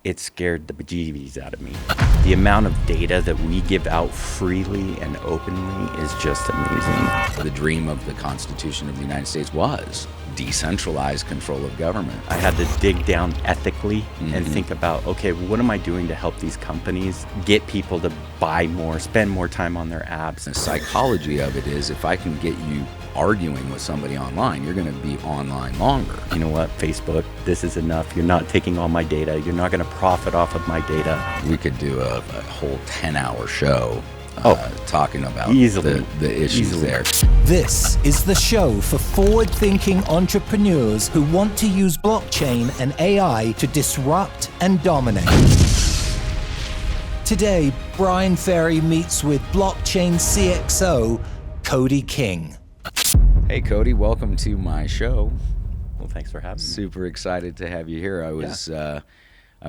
it scared the bejeebies out of me. The amount of data that we give out freely and openly is just amazing. The dream of the Constitution of the United States was decentralized control of government. I had to dig down ethically and think about, okay, what am I doing to help these companies get people to buy more, spend more time on their apps? The psychology of it is, if I can get you arguing with somebody online, you're going to be online longer. You know what, Facebook, this is enough. You're not taking all my data. You're not going to profit off of my data. We could do a whole 10-hour show talking about easily the issues there. This is the show for forward-thinking entrepreneurs who want to use blockchain and AI to disrupt and dominate. Today, Bryan Ferre meets with Blockchain CXO, Kody King. Hey, Kody, welcome to my show. Well, thanks for having me. Super excited to have you here. I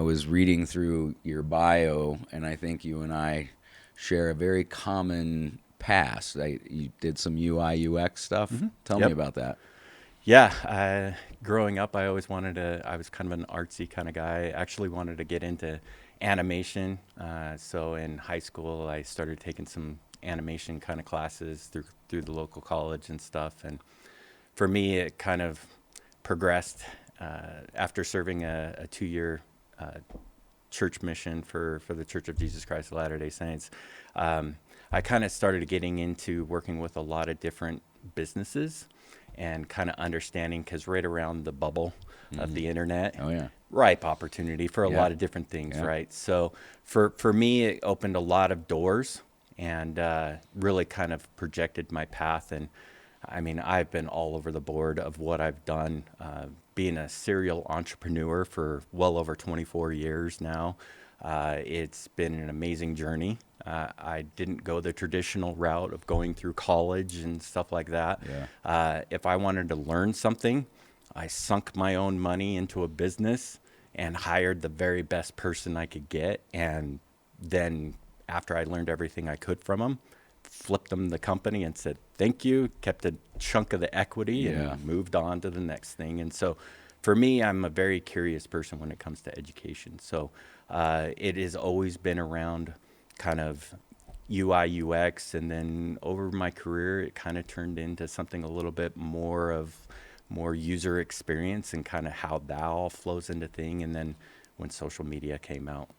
was reading through your bio, and I think you and I share a very common past. You did some UI UX stuff. Tell me about that. Yeah, growing up, I was kind of an artsy kind of guy. I actually wanted to get into animation. So in high school, I started taking some animation kind of classes through the local college and stuff. And for me, it kind of progressed after serving a 2-year church mission for the Church of Jesus Christ of Latter-day Saints. I kind of started getting into working with a lot of different businesses and kind of understanding, because right around the bubble of the internet, ripe opportunity for a lot of different things, right? So for me, it opened a lot of doors and really kind of projected my path. And I mean, I've been all over the board of what I've done, being a serial entrepreneur for well over 24 years now. It's been an amazing journey. I didn't go the traditional route of going through college and stuff like that. If I wanted to learn something, I sunk my own money into a business and hired the very best person I could get. And then after I learned everything I could from them, flipped them the company and said, thank you, kept a chunk of the equity and moved on to the next thing. And so for me, I'm a very curious person when it comes to education. So it has always been around kind of UI, UX, and then over my career, it kind of turned into something a little bit more user experience and kind of how that all flows into thing. And then when social media came out,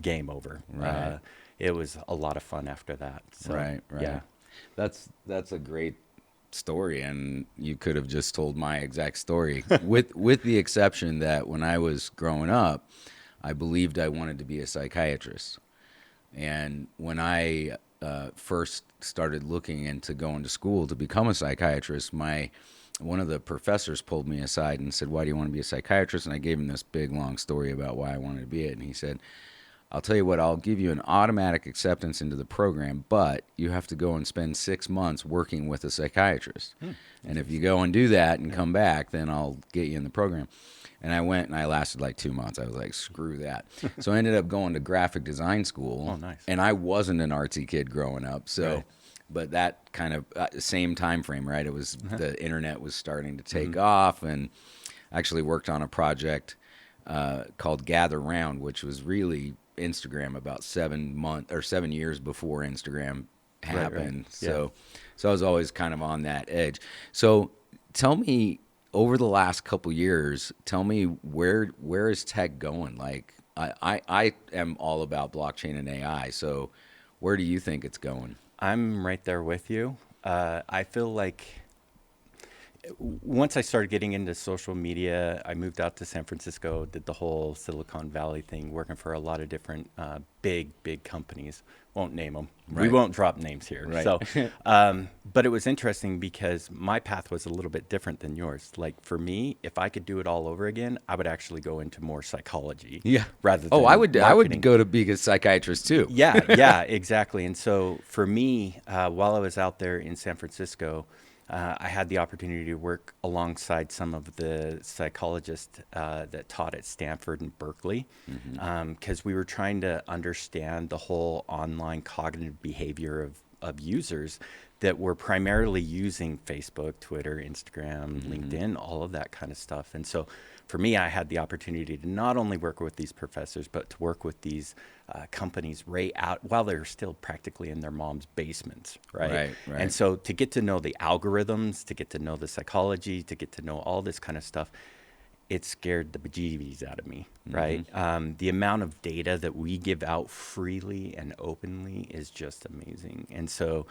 game over. Right. It was a lot of fun after that. So, Right. Yeah. That's a great story, and you could have just told my exact story with the exception that when I was growing up, I believed I wanted to be a psychiatrist. And when I first started looking into going to school to become a psychiatrist, one of the professors pulled me aside and said, why do you want to be a psychiatrist? And I gave him this big, long story about why I wanted to be it. And he said, I'll tell you what, I'll give you an automatic acceptance into the program, but you have to go and spend 6 months working with a psychiatrist. And if you go and do that and come back, then I'll get you in the program. And I went and I lasted like 2 months. I was like, screw that. So I ended up going to graphic design school. Oh, nice. And I wasn't an artsy kid growing up. So, but that kind of same time frame, right? It was the internet was starting to take off, and I actually worked on a project called Gather Round, which was really Instagram about 7 years before Instagram happened. So I was always kind of on that edge. So tell me, over the last couple years, tell me where is tech going? Like I am all about blockchain and AI. So where do you think it's going? I'm right there with you. I feel like once I started getting into social media, I moved out to San Francisco, did the whole Silicon Valley thing, working for a lot of different big companies. Won't name them. Right. We won't drop names here. Right. So, but it was interesting because my path was a little bit different than yours. Like for me, if I could do it all over again, I would actually go into more psychology. Yeah. Rather than I would marketing. go to be a psychiatrist too. Yeah, exactly. And so for me, while I was out there in San Francisco, I had the opportunity to work alongside some of the psychologists that taught at Stanford and Berkeley, because we were trying to understand the whole online cognitive behavior of users that were primarily using Facebook, Twitter, Instagram, LinkedIn, all of that kind of stuff. And so for me, I had the opportunity to not only work with these professors, but to work with these companies right out while they're still practically in their mom's basements, right? Right. And so to get to know the algorithms, to get to know the psychology, to get to know all this kind of stuff, it scared the bejeebies out of me, right? The amount of data that we give out freely and openly is just amazing. And so,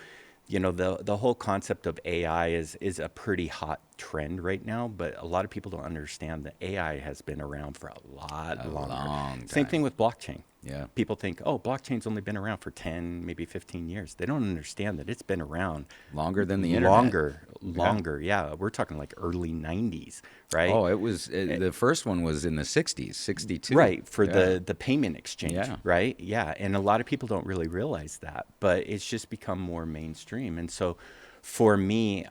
you know, the whole concept of AI is a pretty hot trend right now, but a lot of people don't understand that AI has been around for a lot longer. Long Same time. thing with blockchain. Yeah. People think, oh, blockchain's only been around for 10, maybe 15 years. They don't understand that it's been around Longer than the internet. longer. Yeah. We're talking like early 90s, right? Oh, it was the first one was in the 60s, 62. Right, for Yeah. the payment exchange, Yeah. right? Yeah, and a lot of people don't really realize that, but it's just become more mainstream. And so for me,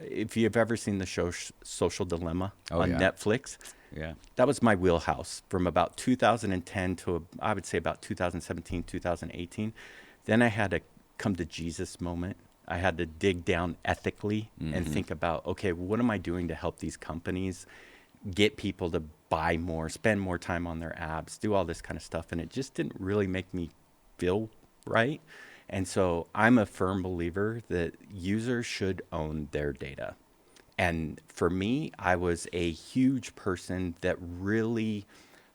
if you've ever seen the show Social Dilemma on yeah. Netflix, Yeah. that was my wheelhouse from about 2010 to I would say about 2017, 2018. Then I had a come to Jesus moment. I had to dig down ethically and think about, okay, what am I doing to help these companies get people to buy more, spend more time on their apps, do all this kind of stuff. And it just didn't really make me feel right. And so I'm a firm believer that users should own their data. And for me, I was a huge person that really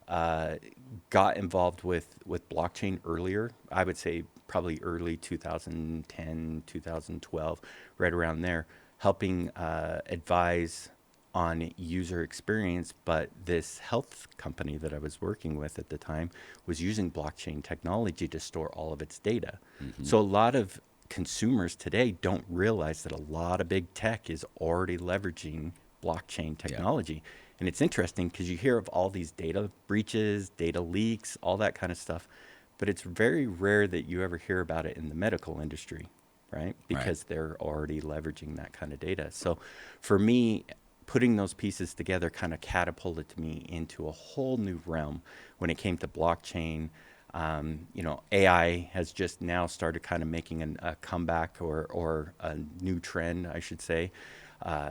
got involved with blockchain earlier. I would say probably early 2010, 2012, right around there, helping advise on user experience. But this health company that I was working with at the time was using blockchain technology to store all of its data. So a lot of consumers today don't realize that a lot of big tech is already leveraging blockchain technology. And it's interesting because you hear of all these data breaches, data leaks, all that kind of stuff, but it's very rare that you ever hear about it in the medical industry, right? Because they're already leveraging that kind of data. So for me, putting those pieces together kind of catapulted me into a whole new realm when it came to blockchain. You know, AI has just now started kind of making a comeback or a new trend, I should say,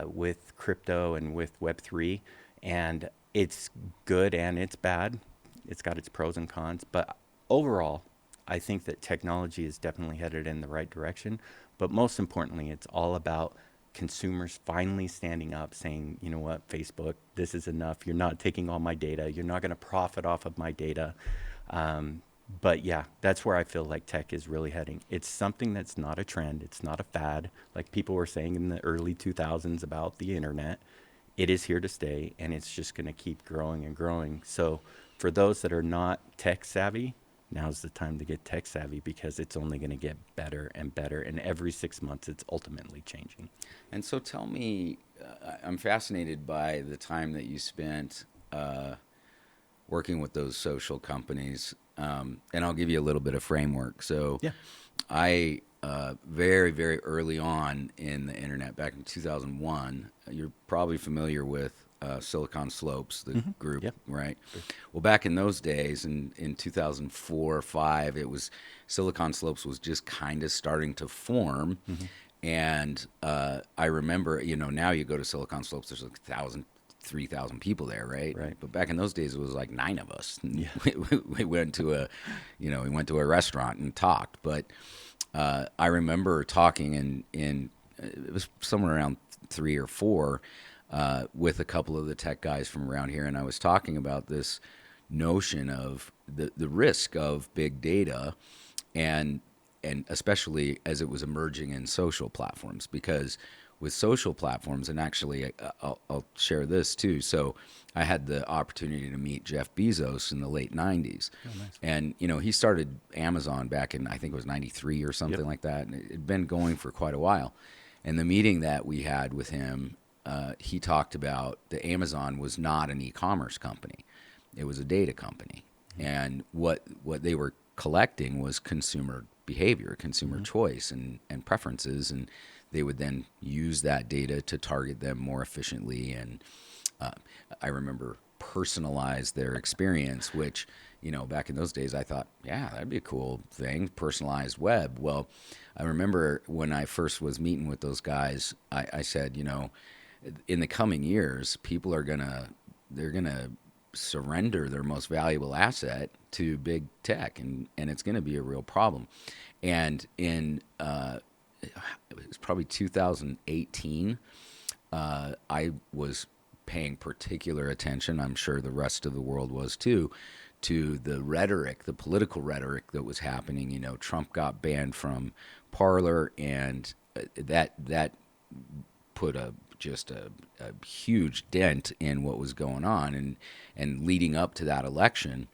with crypto and with Web3. And it's good and it's bad. It's got its pros and cons. But overall, I think that technology is definitely headed in the right direction. But most importantly, it's all about consumers finally standing up saying, you know what, Facebook, this is enough. You're not taking all my data. You're not going to profit off of my data. But yeah, that's where I feel like tech is really heading. It's something that's not a trend. It's not a fad. Like people were saying in the early 2000s about the internet. It is here to stay, and it's just going to keep growing and growing. So for those that are not tech savvy, now's the time to get tech savvy because it's only going to get better and better. And every 6 months, it's ultimately changing. And so tell me, I'm fascinated by the time that you spent working with those social companies. And I'll give you a little bit of framework. So I, very, very early on in the internet, back in 2001, you're probably familiar with Silicon Slopes, the group, right? Sure. Well, back in those days, in 2004 or 5, it was Silicon Slopes was just kind of starting to form. And I remember, you know, now you go to Silicon Slopes, there's like 3,000 people there, right? But back in those days, it was like 9 of us. We went to a restaurant and talked. But I remember talking in it was somewhere around 3 or 4 with a couple of the tech guys from around here, and I was talking about this notion of the risk of big data, and especially as it was emerging in social platforms, because with social platforms, and actually I'll share this too. So I had the opportunity to meet Jeff Bezos in the late 90s. Oh, nice. And, you know, he started Amazon back in, I think it was 93 or something like that. And it had been going for quite a while. And the meeting that we had with him, he talked about that Amazon was not an e-commerce company. It was a data company. And what they were collecting was consumer behavior, consumer choice and preferences, and they would then use that data to target them more efficiently. And I remember personalize their experience, which, back in those days I thought, yeah, that'd be a cool thing, personalized web. Well, I remember when I first was meeting with those guys, I said, in the coming years, people they're gonna surrender their most valuable asset to big tech, and it's gonna be a real problem. And in it was probably 2018, I was paying particular attention, I'm sure the rest of the world was too, to the rhetoric, the political rhetoric that was happening. Trump got banned from Parler, and that put just a huge dent in what was going on. And leading up to that election,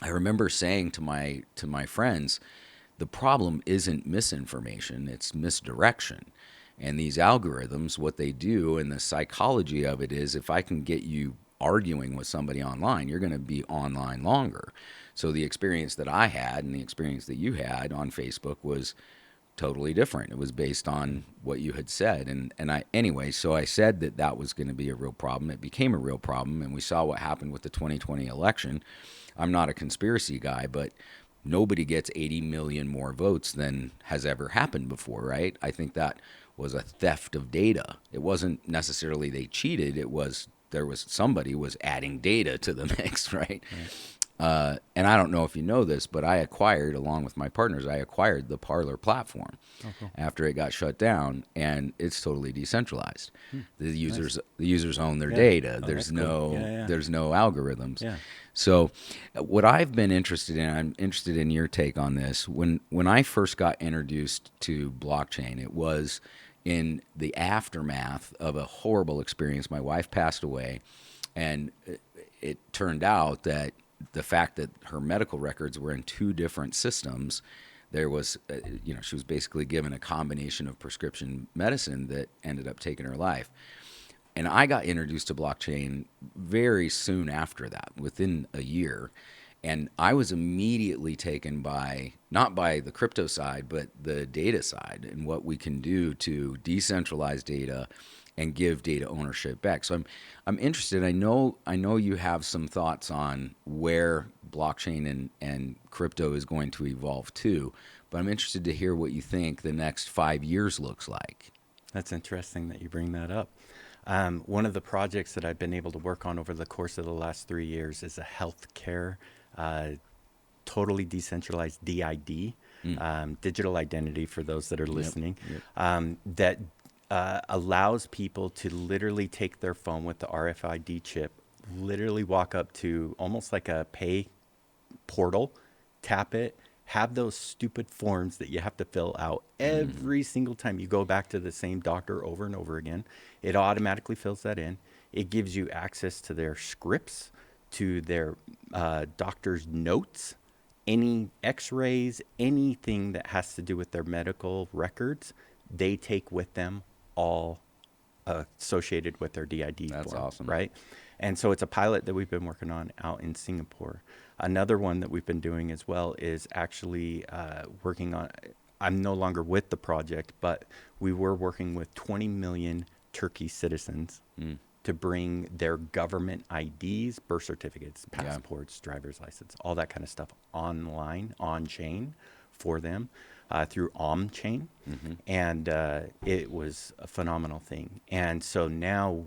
I remember saying to my friends, the problem isn't misinformation, it's misdirection. And these algorithms, what they do, and the psychology of it is, if I can get you arguing with somebody online, you're going to be online longer. So the experience that I had and the experience that you had on Facebook was totally different. It was based on what you had said. So I said that was going to be a real problem. It became a real problem, and we saw what happened with the 2020 election. I'm not a conspiracy guy, but nobody gets 80 million more votes than has ever happened before, right? I think that was a theft of data. It wasn't necessarily they cheated. It was somebody was adding data to the mix, right? And I don't know if you know this, but along with my partners, I acquired the Parler platform after it got shut down, and it's totally decentralized. The users own their data. There's there's no algorithms. Yeah. So what I've been interested in, I'm interested in your take on this. When I first got introduced to blockchain, it was in the aftermath of a horrible experience. My wife passed away, and it turned out that the fact that her medical records were in two different systems, there was, she was basically given a combination of prescription medicine that ended up taking her life. And I got introduced to blockchain very soon after that, within a year. And I was immediately taken by, not by the crypto side, but the data side and what we can do to decentralize data and give data ownership back. So I'm interested. I know you have some thoughts on where blockchain and crypto is going to evolve to, but I'm interested to hear what you think the next 5 years looks like. That's interesting that you bring that up. One of the projects that I've been able to work on over the course of the last 3 years is a healthcare, totally decentralized DID, digital identity for those that are listening, that allows people to literally take their phone with the RFID chip, literally walk up to almost like a pay portal, tap it, have those stupid forms that you have to fill out every single time you go back to the same doctor over and over again. It automatically fills that in. It gives you access to their scripts, to their doctor's notes, any x-rays, anything that has to do with their medical records, they take with them, all associated with their DID That's form, awesome. right? And so it's a pilot that we've been working on out in Singapore. Another one that we've been doing as well is actually working on, I'm no longer with the project, but we were working with 20 million Turkey citizens to bring their government IDs, birth certificates, passports, driver's license, all that kind of stuff online, on-chain for them through OmChain. And it was a phenomenal thing. And so now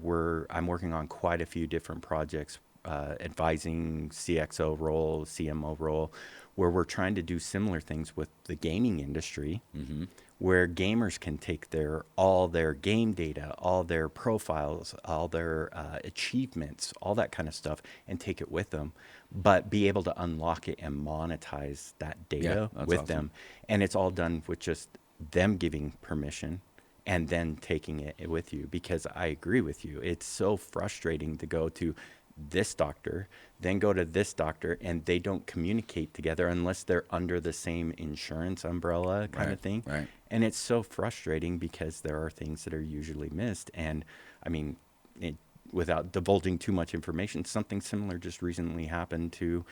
I'm working on quite a few different projects, advising CXO role, CMO role, where we're trying to do similar things with the gaming industry, where gamers can take all their game data, all their profiles, all their achievements, all that kind of stuff, and take it with them, but be able to unlock it and monetize that data with them. And it's all done with just them giving permission and then taking it with you, because I agree with you. It's so frustrating to go to this doctor, then go to this doctor, and they don't communicate together unless they're under the same insurance umbrella kind of thing. Right. And it's so frustrating because there are things that are usually missed. And I mean, without divulging too much information, something similar just recently happened to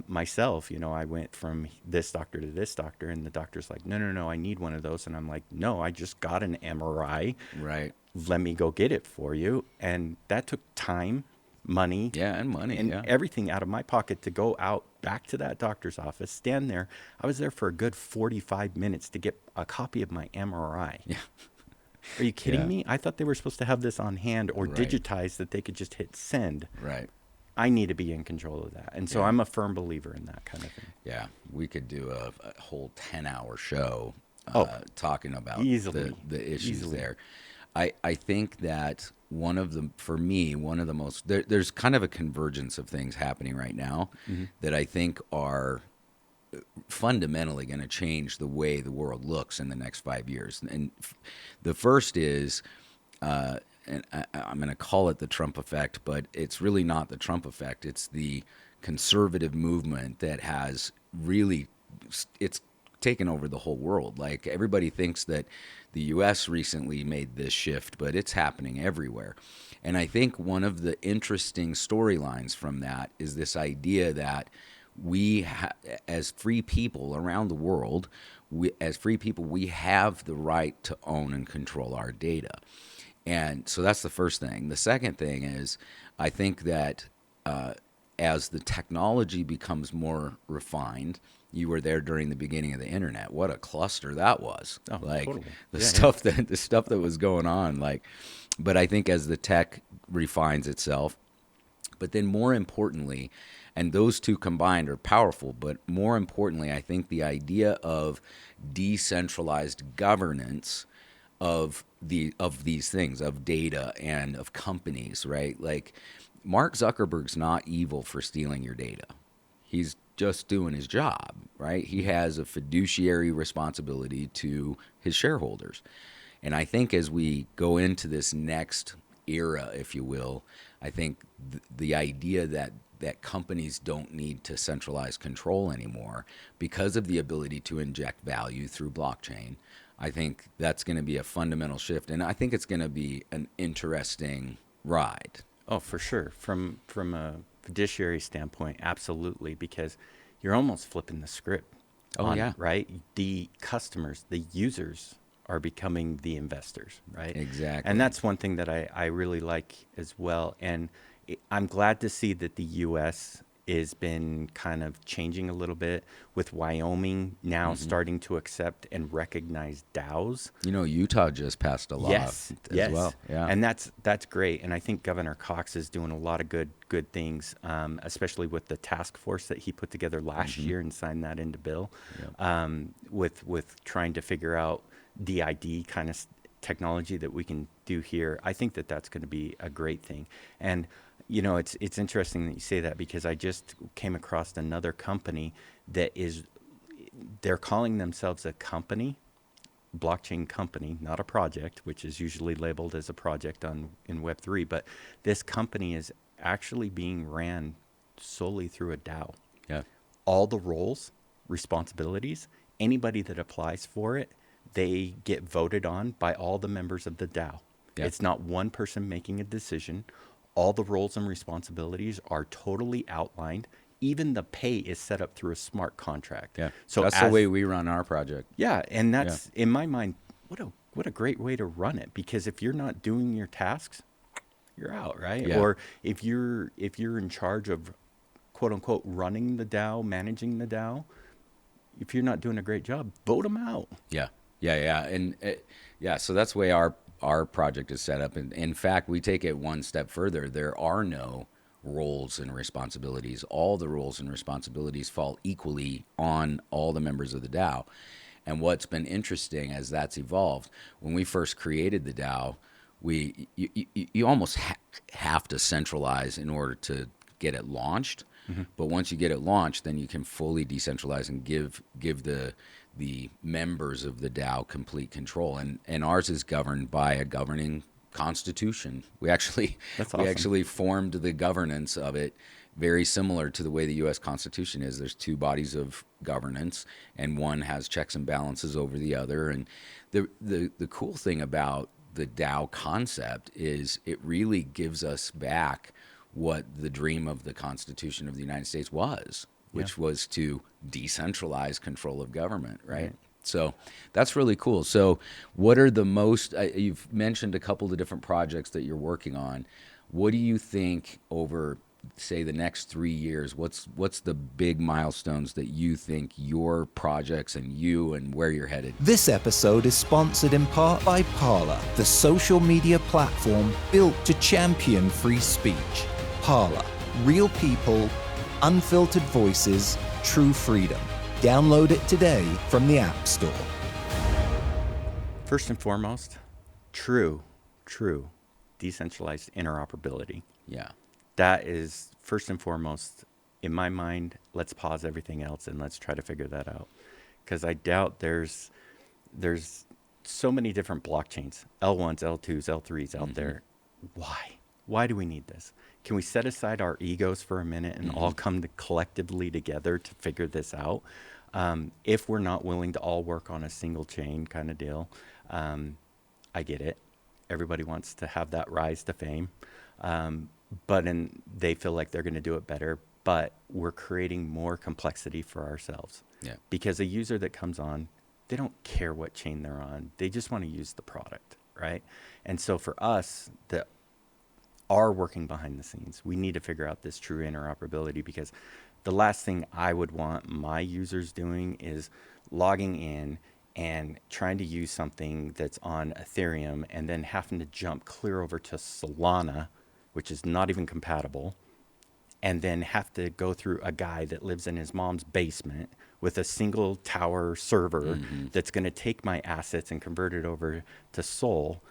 myself. I went from this doctor to this doctor, and the doctor's like, no, I need one of those. And I'm like, no, I just got an MRI. Right. Let me go get it for you. And that took time, money, and money, and everything out of my pocket to go out back to that doctor's office, stand there. I was there for a good 45 minutes to get a copy of my MRI. Yeah. Are you kidding Yeah. me? I thought they were supposed to have this on hand or Right. digitized that they could just hit send. Right. I need to be in control of that. And so Yeah. I'm a firm believer in that kind of thing. Yeah, we could do a whole 10-hour show talking about Easily. the issues Easily. there. I think that for me, one of the most, there's kind of a convergence of things happening right now that I think are fundamentally going to change the way the world looks in the next 5 years. And the first is, and I'm going to call it the Trump effect, but it's really not the Trump effect. It's the conservative movement that has really, it's taken over the whole world. Like, everybody thinks that the U.S. recently made this shift, but it's happening everywhere. And I think one of the interesting storylines from that is this idea that we, as free people around the world, we have the right to own and control our data. And so that's the first thing. The second thing is, I think that as the technology becomes more refined, you were there during the beginning of the internet. What a cluster that was! Oh, like totally. the Yeah, stuff that was going on. But I think as the tech refines itself, but then more importantly, and those two combined are powerful, but more importantly, I think the idea of decentralized governance of these things, of data and of companies, right? Like, Mark Zuckerberg's not evil for stealing your data. He's just doing his job, right? He has a fiduciary responsibility to his shareholders. And I think as we go into this next era, if you will, I think the idea that companies don't need to centralize control anymore because of the ability to inject value through blockchain, I think that's going to be a fundamental shift. And I think it's going to be an interesting ride. Oh, for sure. From a fiduciary standpoint, absolutely, because you're almost flipping the script. Oh, yeah. Right? The customers, the users are becoming the investors, right? Exactly. And that's one thing that I really like as well. And I'm glad to see that the U.S. has been kind of changing a little bit, with Wyoming now starting to accept and recognize DAOs. You know, Utah just passed a law as well. Yeah. And that's great. And I think Governor Cox is doing a lot of good things, especially with the task force that he put together last year and signed that into bill, with trying to figure out DID kind of technology that we can do here. I think that that's going to be a great thing. And you know, it's interesting that you say that, because I just came across another company they're calling themselves a company, blockchain company, not a project, which is usually labeled as a project in Web3. But this company is actually being ran solely through a DAO. Yeah. All the roles, responsibilities, anybody that applies for it, they get voted on by all the members of the DAO. Yeah. It's not one person making a decision. All the roles and responsibilities are totally outlined. Even the pay is set up through a smart contract. Yeah. So that's the way we run our project. Yeah, and that's in my mind, what a great way to run it, because if you're not doing your tasks, you're out, right? Yeah. Or if you're in charge of, quote unquote, running the DAO, managing the DAO, if you're not doing a great job, vote them out. Yeah. And so that's the way our project is set up. And in fact, we take it one step further. There are no roles and responsibilities. All the roles and responsibilities fall equally on all the members of the DAO. And what's been interesting as that's evolved, when we first created the DAO, you almost have to centralize in order to get it launched. Mm-hmm. But once you get it launched, then you can fully decentralize and give the members of the DAO complete control. And ours is governed by a governing constitution. We actually formed the governance of it very similar to the way the U.S. Constitution is. There's two bodies of governance, and one has checks and balances over the other. And the cool thing about the DAO concept is it really gives us back what the dream of the Constitution of the United States was, which was to decentralize control of government, right? So that's really cool. So what are the most, you've mentioned a couple of the different projects that you're working on. What do you think over, say, the next 3 years? What's the big milestones that you think your projects and you and where you're headed? This episode is sponsored in part by Parler, the social media platform built to champion free speech. Parler, real people, unfiltered voices, true freedom. Download it today from the App Store. First and foremost, true decentralized interoperability. Yeah. That is first and foremost in my mind. Let's pause everything else and let's try to figure that out, because I doubt there's so many different blockchains, L1s, L2s, L3s out there. Why do we need this? Can we set aside our egos for a minute and all come collectively together to figure this out? If we're not willing to all work on a single chain kind of deal, I get it. Everybody wants to have that rise to fame, but they feel like they're going to do it better. But we're creating more complexity for ourselves. Yeah. Because a user that comes on, they don't care what chain they're on. They just want to use the product, right? And so for us that are working behind the scenes, we need to figure out this true interoperability, because the last thing I would want my users doing is logging in and trying to use something that's on Ethereum and then having to jump clear over to Solana, which is not even compatible, and then have to go through a guy that lives in his mom's basement with a single tower server that's going to take my assets and convert it over to Sol.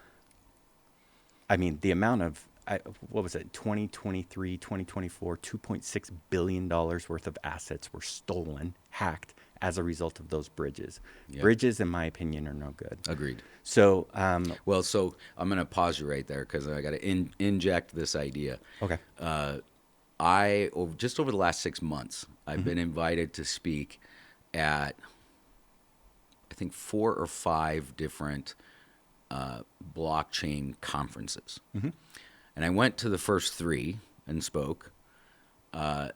I mean, the amount of, what was it, 2023, 2024, $2.6 billion worth of assets were stolen, hacked, as a result of those bridges. Yeah. Bridges, in my opinion, are no good. Agreed. So, Well, so I'm going to pause you right there because I got to inject this idea. okay. Just over the last 6 months, I've been invited to speak at, I think, 4 or 5 different blockchain conferences. And I went to the first 3 and spoke. And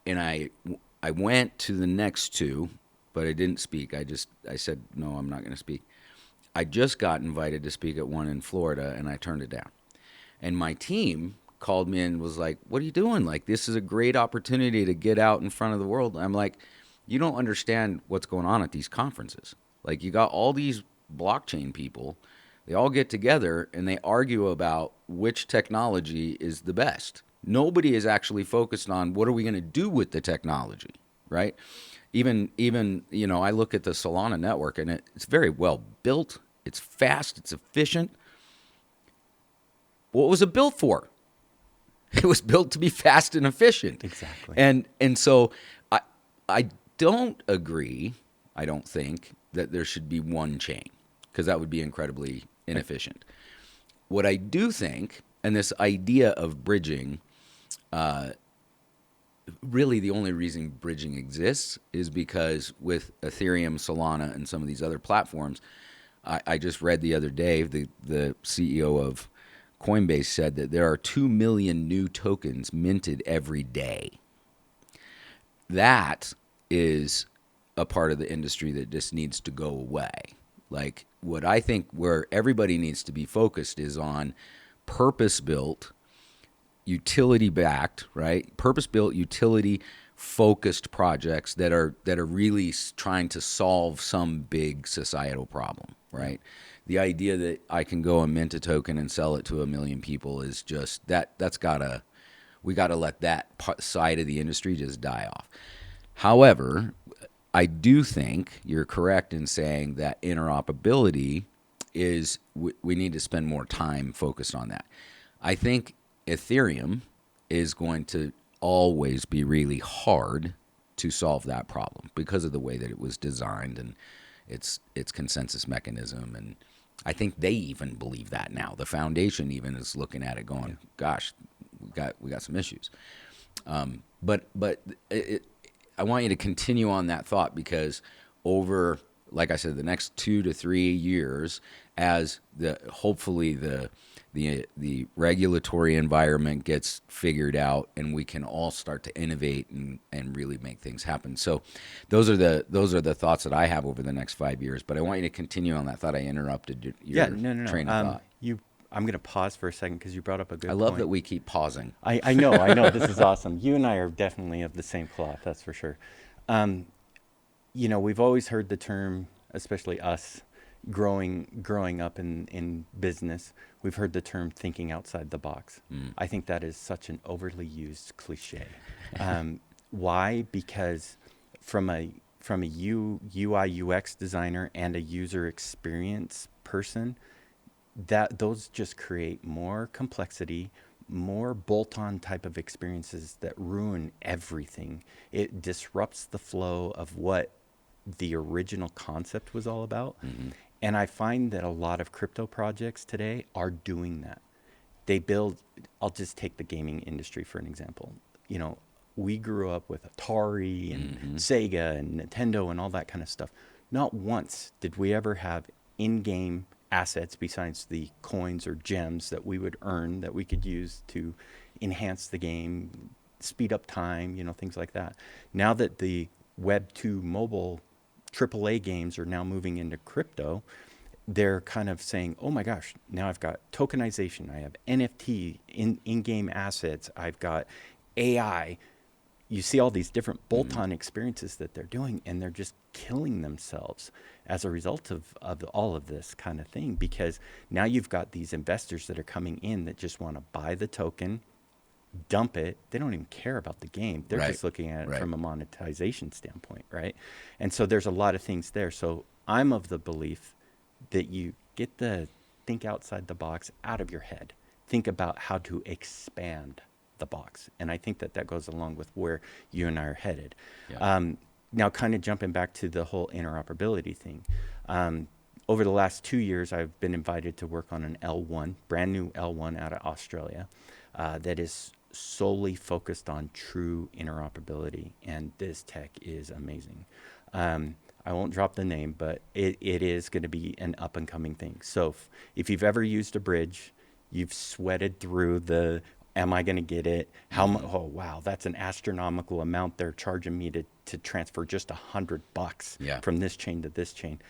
I went to the next 2, but I didn't speak. I said, no, I'm not going to speak. I just got invited to speak at one in Florida, and I turned it down. And my team called me and was like, what are you doing? Like, this is a great opportunity to get out in front of the world. I'm like, you don't understand what's going on at these conferences. Like, you got all these blockchain people. They all get together and they argue about which technology is the best. Nobody is actually focused on what are we going to do with the technology, right? Even I look at the Solana network and it's very well built. It's fast. It's efficient. What was it built for? It was built to be fast and efficient. Exactly. And so I don't agree. I don't think that there should be one chain, because that would be incredibly inefficient. What I do think, and this idea of bridging, really the only reason bridging exists is because with Ethereum, Solana, and some of these other platforms, I just read the other day, the CEO of Coinbase said that there are 2 million new tokens minted every day. That is a part of the industry that just needs to go away. Like, what I think where everybody needs to be focused is on purpose-built, utility-backed, right? Purpose-built, utility-focused projects that are really trying to solve some big societal problem, right? The idea that I can go and mint a token and sell it to 1 million people is just we gotta let that side of the industry just die off. However, I do think you're correct in saying that interoperability is, we need to spend more time focused on that. I think Ethereum is going to always be really hard to solve that problem because of the way that it was designed and its consensus mechanism. And I think they even believe that now. The foundation even is looking at it going, gosh, we got some issues. But I want you to continue on that thought, because over, like I said, the next 2 to 3 years, as hopefully the regulatory environment gets figured out and we can all start to innovate and really make things happen. So those are the thoughts that I have over the next 5 years. But I want you to continue on that thought. I interrupted your train of thought. I'm going to pause for a second because you brought up a good I love point. that we keep pausing. I know. This is awesome. You and I are definitely of the same cloth, that's for sure. We've always heard the term, especially us, growing up in business, we've heard the term thinking outside the box. I think that is such an overly used cliche. Why? Because from a UI UX designer and a user experience person, that those just create more complexity, more bolt-on type of experiences that ruin everything. It disrupts the flow of what the original concept was all about. And I find that a lot of crypto projects today are doing that. They build, I'll just take the gaming industry for an example. We grew up with Atari and Sega and Nintendo and all that kind of stuff. Not once did we ever have in-game assets besides the coins or gems that we would earn that we could use to enhance the game, speed up time, things like that. Now that the Web 2 mobile AAA games are now moving into crypto, they're kind of saying, oh my gosh, now I've got tokenization, I have NFT in-game assets, I've got AI. You see all these different bolt-on experiences that they're doing, and they're just killing themselves as a result of all of this kind of thing, because now you've got these investors that are coming in that just want to buy the token, dump it. They don't even care about the game. They're just looking at it from a monetization standpoint, right? And so there's a lot of things there. So I'm of the belief that you get the think outside the box out of your head. Think about how to expand the box. And I think that goes along with where you and I are headed. Yeah. Now, kind of jumping back to the whole interoperability thing. Over the last 2 years, I've been invited to work on an L1, brand new L1 out of Australia, that is solely focused on true interoperability. And this tech is amazing. I won't drop the name, but it is going to be an up and coming thing. So if you've ever used a bridge, you've sweated through the, am I going to get it? How much? Oh, wow, that's an astronomical amount they're charging me to transfer just $100 from this chain to this chain.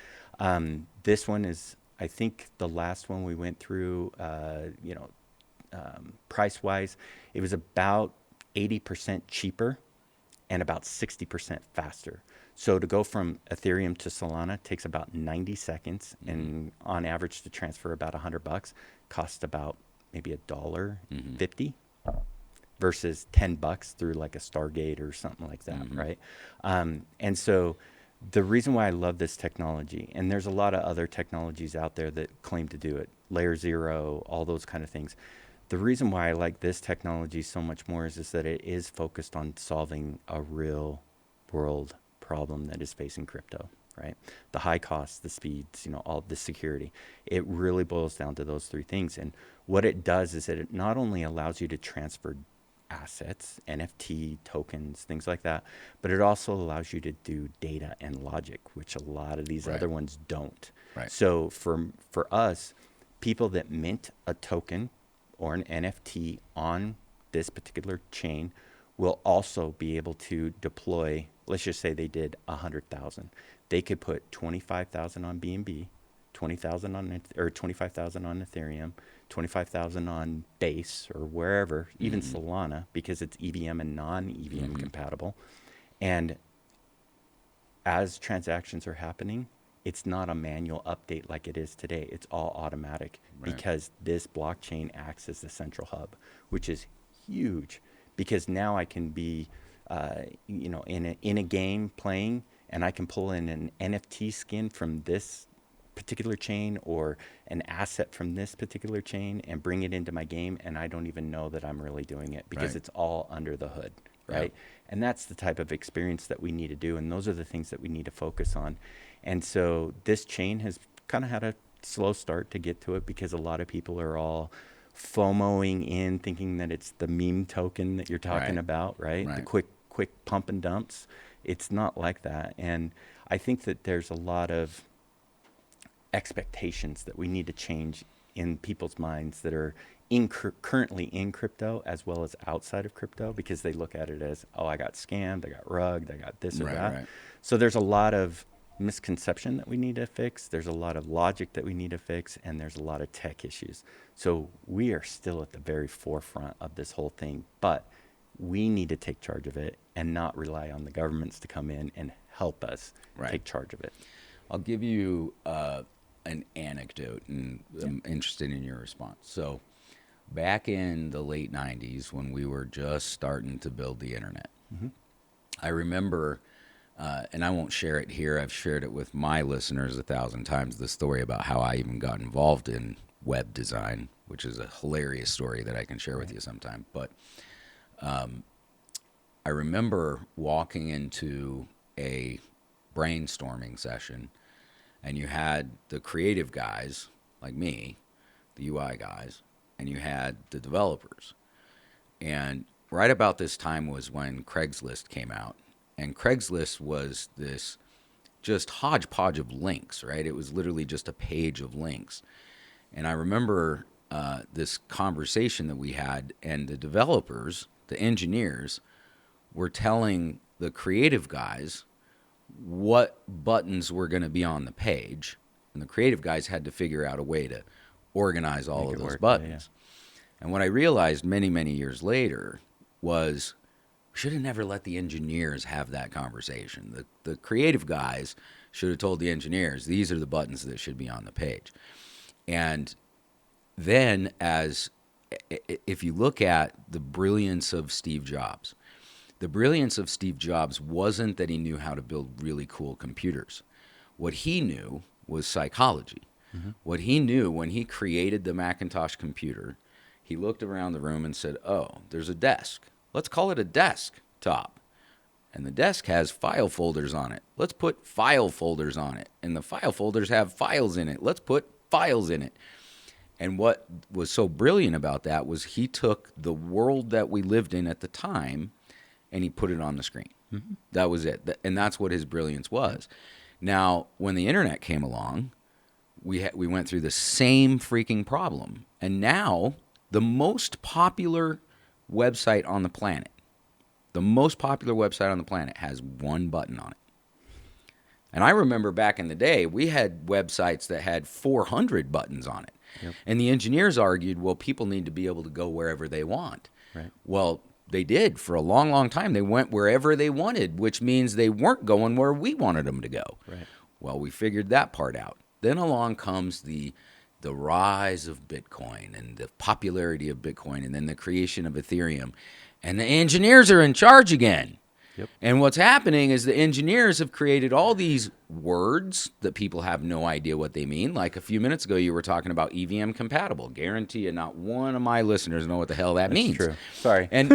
This one is, I think the last one we went through, price-wise, it was about 80% cheaper and about 60% faster. So to go from Ethereum to Solana takes about 90 seconds, and on average to transfer about $100 costs about maybe $1.50 versus $10 through like a Stargate or something like that, right? And so the reason why I love this technology, and there's a lot of other technologies out there that claim to do it, Layer 0, all those kind of things. The reason why I like this technology so much more is that it is focused on solving a real world problem that is facing crypto, right? The high costs, the speeds, all the security. It really boils down to those three things. And what it does is that it not only allows you to transfer assets, NFT, tokens, things like that, but it also allows you to do data and logic, which a lot of these other ones don't. Right. So for us, people that mint a token or an NFT on this particular chain will also be able to deploy, let's just say they did 100,000. They could put 25,000 on BNB, 20,000 on, or 25,000 on Ethereum, 25,000 on Base or wherever, even Solana, because it's EVM and non-EVM compatible. And as transactions are happening, it's not a manual update like it is today. It's all automatic because this blockchain acts as the central hub, which is huge. Because now I can be, in a game playing, and I can pull in an NFT skin from this particular chain or an asset from this particular chain and bring it into my game, and I don't even know that I'm really doing it because it's all under the hood, right? And that's the type of experience that we need to do, and those are the things that we need to focus on. And so this chain has kind of had a slow start to get to it because a lot of people are all FOMOing in, thinking that it's the meme token that you're talking about, right? The quick pump and dumps. It's not like that. And I think that there's a lot of expectations that we need to change in people's minds that are currently in crypto as well as outside of crypto, because they look at it as, oh, I got scammed, I got rugged, I got this or that. So there's a lot of misconception that we need to fix. There's a lot of logic that we need to fix, and there's a lot of tech issues. So we are still at the very forefront of this whole thing, but we need to take charge of it and not rely on the governments to come in and help us take charge of it. I'll give you an anecdote, and I'm interested in your response. So back in the late 90s, when we were just starting to build the internet, I remember, and I won't share it here, I've shared it with my listeners 1,000 times, the story about how I even got involved in web design, which is a hilarious story that I can share with you sometime. But I remember walking into a brainstorming session, and you had the creative guys like me, the UI guys, and you had the developers. And right about this time was when Craigslist came out. And Craigslist was this just hodgepodge of links, right? It was literally just a page of links. And I remember this conversation that we had, and the developers, the engineers, were telling the creative guys what buttons were going to be on the page. And the creative guys had to figure out a way to organize all of those buttons. And what I realized many, many years later was we should have never let the engineers have that conversation. The creative guys should have told the engineers, these are the buttons that should be on the page. And then if you look at the brilliance of Steve Jobs, the brilliance of Steve Jobs wasn't that he knew how to build really cool computers. What he knew was psychology. What he knew when he created the Macintosh computer, he looked around the room and said, oh, there's a desk. Let's call it a desktop. And the desk has file folders on it. Let's put file folders on it. And the file folders have files in it. Let's put files in it. And what was so brilliant about that was he took the world that we lived in at the time and he put it on the screen. That was it. And that's what his brilliance was. Now, when the internet came along, we went through the same freaking problem. And now the most popular website on the planet, has one button on it. And I remember back in the day, we had websites that had 400 buttons on it. Yep. And the engineers argued, well, people need to be able to go wherever they want. Right. Well, they did for a long, long time. They went wherever they wanted, which means they weren't going where we wanted them to go. Right. Well, we figured that part out. Then along comes the rise of Bitcoin and the popularity of Bitcoin, and then the creation of Ethereum. And the engineers are in charge again. Yep. And what's happening is the engineers have created all these words that people have no idea what they mean. Like a few minutes ago, you were talking about EVM compatible. Guarantee you not one of my listeners know what the hell that means. True. Sorry. And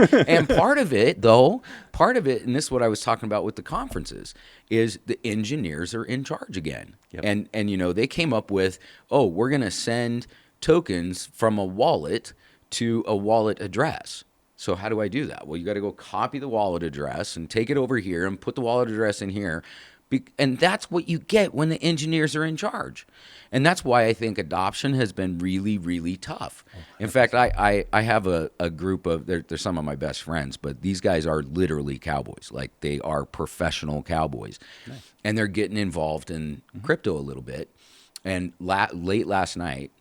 part of it, and this is what I was talking about with the conferences, is the engineers are in charge again. Yep. And you know, they came up with, we're going to send tokens from a wallet to a wallet address. So how do I do that? Well, you got to go copy the wallet address and take it over here and put the wallet address in here. And that's what you get when the engineers are in charge. And that's why I think adoption has been really, really tough. In fact, I have a group of, they're some of my best friends, but these guys are literally cowboys. Like, they are professional cowboys. Nice. And they're getting involved in crypto a little bit. And late last night,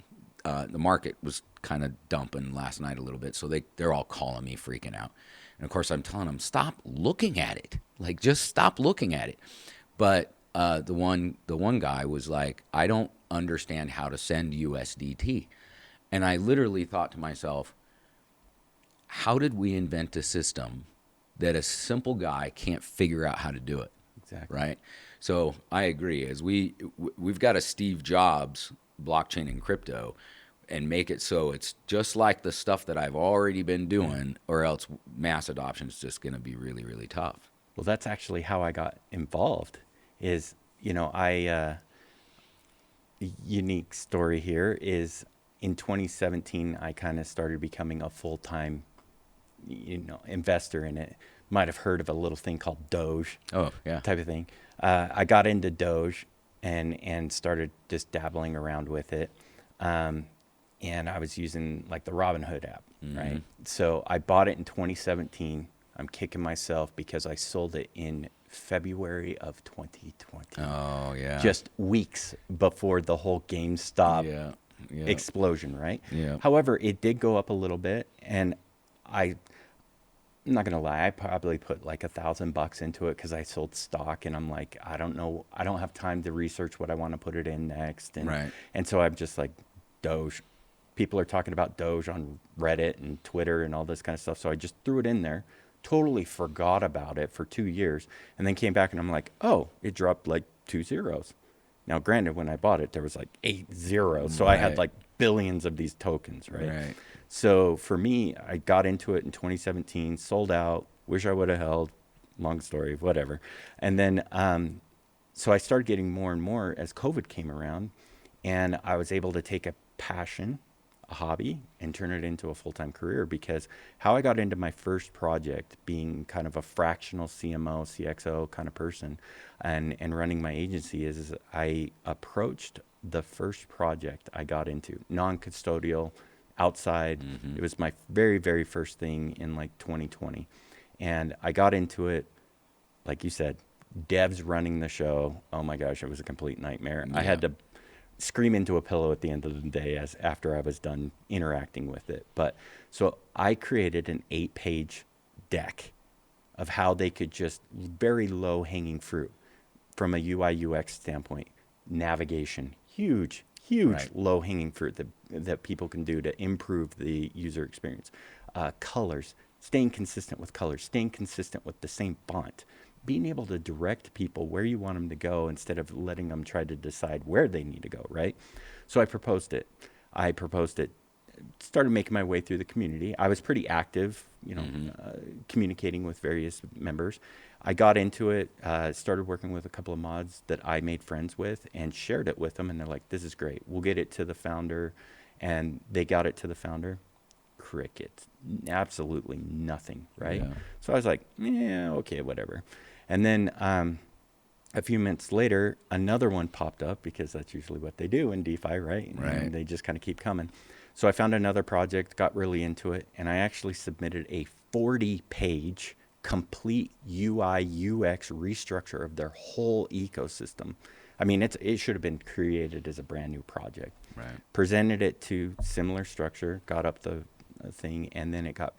the market was kind of dumping last night a little bit, so they're all calling me, freaking out. And of course I'm telling them, stop looking at it. Like, just stop looking at it. But the one guy was like, I don't understand how to send USDT. And I literally thought to myself, how did we invent a system that a simple guy can't figure out how to do it? Exactly. Right? So I agree. As we've got a Steve Jobs blockchain and crypto, and make it so it's just like the stuff that I've already been doing, or else mass adoption is just going to be really, really tough. Well, that's actually how I got involved. Is, you know, unique story here is in 2017, I kind of started becoming a full-time, investor in it. Might have heard of a little thing called Doge. Oh, yeah. Type of thing. I got into Doge and started just dabbling around with it. And I was using like the Robinhood app, right? So I bought it in 2017. I'm kicking myself because I sold it in February of 2020. Oh yeah. Just weeks before the whole GameStop Yeah. Yeah. explosion, right? Yeah. However, it did go up a little bit, and I'm not gonna lie, I probably put like $1,000 into it because I sold stock, and I'm like, I don't know, I don't have time to research what I want to put it in next, and Right. so I'm just like, Doge. People are talking about Doge on Reddit and Twitter and all this kind of stuff, so I just threw it in there. Totally forgot about it for 2 years, and then came back and I'm like, oh, it dropped like 2 zeros. Now, granted, when I bought it, there was like 8 zeros, so I had Right. like billions of these tokens, right? Right. So for me, I got into it in 2017, sold out. Wish I would have held. Long story, whatever. And then, so I started getting more and more as COVID came around, and I was able to take a passion, a hobby, and turn it into a full-time career. Because how I got into my first project, being kind of a fractional CMO, CXO kind of person, and running my agency, is I approached the first project I got into, non-custodial, outside. It was my very, very first thing in like 2020. And I got into it, like you said, devs running the show. Oh my gosh, it was a complete nightmare. I had to scream into a pillow at the end of the day as after I was done interacting with it. But so I created an 8-page deck of how they could just very low hanging fruit from a UI UX standpoint, navigation, huge Right. low hanging fruit that people can do to improve the user experience. Colors, staying consistent with colors, staying consistent with the same font, being able to direct people where you want them to go instead of letting them try to decide where they need to go, right? So I proposed it. Started making my way through the community. I was pretty active, communicating with various members. I got into it, started working with a couple of mods that I made friends with, and shared it with them. And they're like, this is great. We'll get it to the founder. And they got it to the founder. Crickets. Absolutely nothing, right? Yeah. So I was like, yeah, okay, whatever. And then a few minutes later, another one popped up, because that's usually what they do in DeFi, right? Right. And they just kind of keep coming. So I found another project, got really into it, and I actually submitted a 40-page complete UI UX restructure of their whole ecosystem. I mean, it should have been created as a brand new project. Right. Presented it to similar structure, got up the thing, and then it got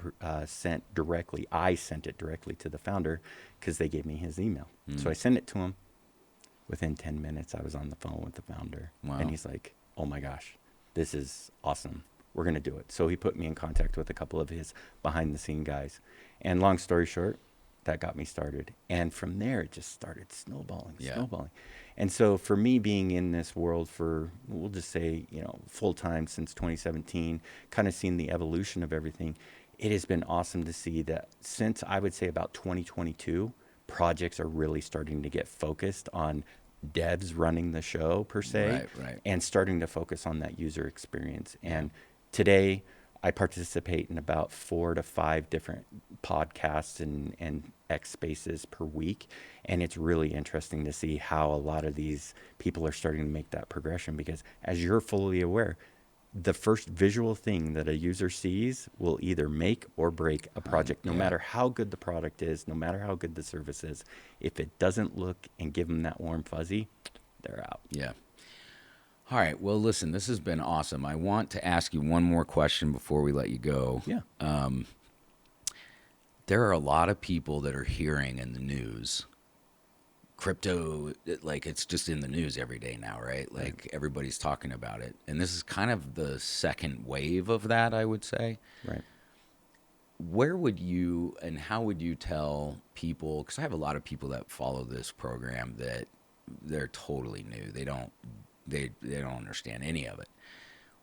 sent directly. I sent it directly to the founder because they gave me his email. So I sent it to him. Within 10 minutes, I was on the phone with the founder. Wow. And he's like, oh my gosh, this is awesome. We're going to do it. So he put me in contact with a couple of his behind the scene guys. And long story short, that got me started. And from there, it just started snowballing. And so for me, being in this world for, we'll just say, full time since 2017, kind of seen the evolution of everything, it has been awesome to see that since I would say about 2022, projects are really starting to get focused on devs running the show per se, Right. and starting to focus on that user experience. And today, I participate in about 4 to 5 different podcasts and X spaces per week. And it's really interesting to see how a lot of these people are starting to make that progression, because as you're fully aware, the first visual thing that a user sees will either make or break a project, no matter how good the product is, no matter how good the service is. If it doesn't look and give them that warm fuzzy, they're out. Yeah. All right. Well, listen, this has been awesome. I want to ask you one more question before we let you go. Yeah. There are a lot of people that are hearing in the news, crypto, like it's just in the news every day now, right? Like everybody's talking about it. And this is kind of the second wave of that, I would say. Right. Where would you and how would you tell people, because I have a lot of people that follow this program that they're totally new. They don't understand any of it.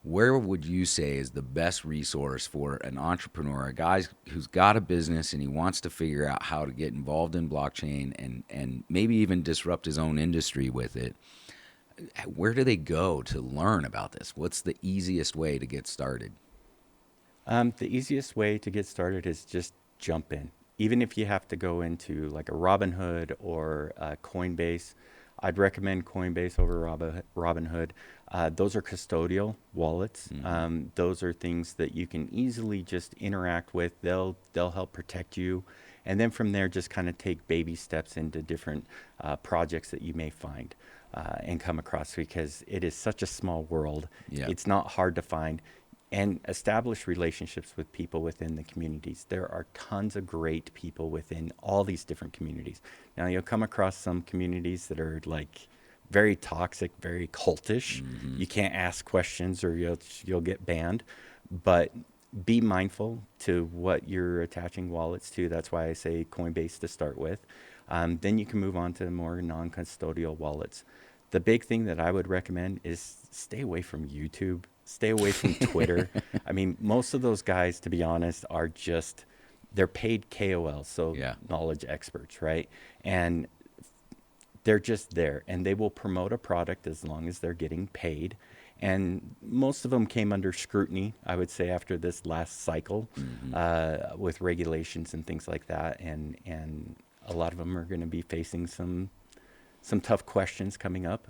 Where would you say is the best resource for an entrepreneur, a guy who's got a business and he wants to figure out how to get involved in blockchain and maybe even disrupt his own industry with it? Where do they go to learn about this? What's the easiest way to get started? The easiest way to get started is just jump in. Even if you have to go into like a Robinhood or a Coinbase, I'd recommend Coinbase over Robinhood. Those are custodial wallets. Those are things that you can easily just interact with. They'll help protect you And then from there, just kind of take baby steps into different projects that you may find and come across, because it is such a small world. Yeah. It's not hard to find. And establish relationships with people within the communities. There are tons of great people within all these different communities. Now, you'll come across some communities that are like very toxic, very cultish. You can't ask questions or you'll get banned. But be mindful to what you're attaching wallets to. That's why I say Coinbase to start with. Then you can move on to more non-custodial wallets. The big thing that I would recommend is stay away from YouTube. Stay away from Twitter. I mean, most of those guys, to be honest, are just, they're paid KOLs, so knowledge experts, right? And they're just there, and they will promote a product as long as they're getting paid. And most of them came under scrutiny, I would say, after this last cycle with regulations and things like that. And a lot of them are going to be facing some tough questions coming up.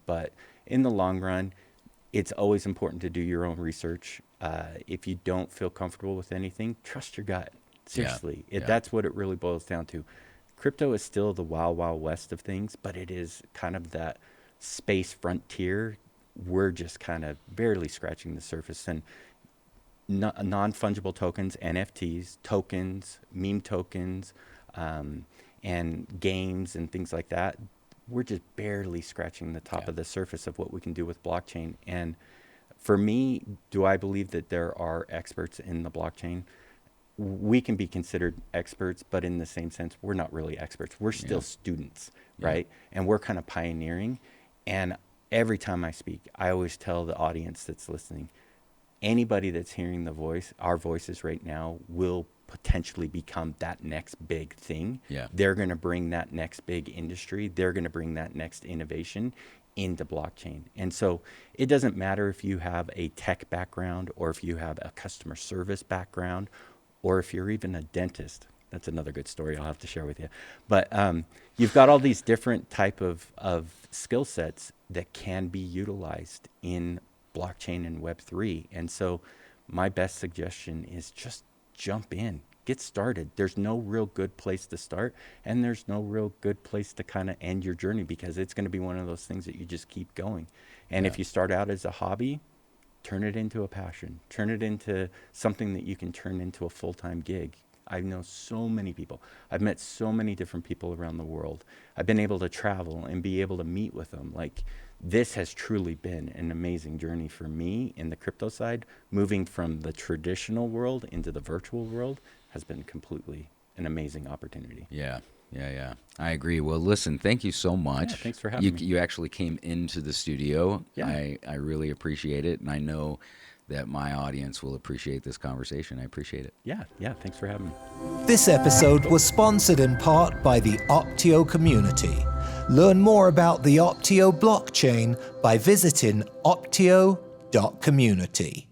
But in the long run, it's always important to do your own research. If you don't feel comfortable with anything, trust your gut. Seriously, that's what it really boils down to. Crypto is still the wild, wild west of things, but it is kind of that space frontier. We're just kind of barely scratching the surface. And non-fungible tokens, NFTs, tokens, meme tokens, and games and things like that, we're just barely scratching the top of the surface of what we can do with blockchain. And for me, do I believe that there are experts in the blockchain? We can be considered experts, but in the same sense, we're not really experts. We're still students, right? And we're kind of pioneering. And every time I speak, I always tell the audience that's listening, anybody that's hearing our voices right now will potentially become that next big thing. They're going to bring that next big industry. They're going to bring that next innovation into blockchain. And so it doesn't matter if you have a tech background or if you have a customer service background or if you're even a dentist. That's another good story I'll have to share with you. But you've got all these different type of skill sets that can be utilized in blockchain and Web3. And so my best suggestion is just jump in, get started. There's no real good place to start, and there's no real good place to kind of end your journey, because it's going to be one of those things that you just keep going. And if you start out as a hobby, turn it into a passion, turn it into something that you can turn into a full-time gig. I know so many people. I've met so many different people around the world. I've been able to travel and be able to meet with them. Like, this has truly been an amazing journey for me in the crypto side. Moving from the traditional world into the virtual world has been completely an amazing opportunity. Yeah. I agree. Well, listen, thank you so much. Thanks for having me. You actually came into the studio. Yeah. I really appreciate it. And I know that my audience will appreciate this conversation. I appreciate it. Yeah. Thanks for having me. This episode was sponsored in part by the Optio community. Learn more about the Optio blockchain by visiting optio.community.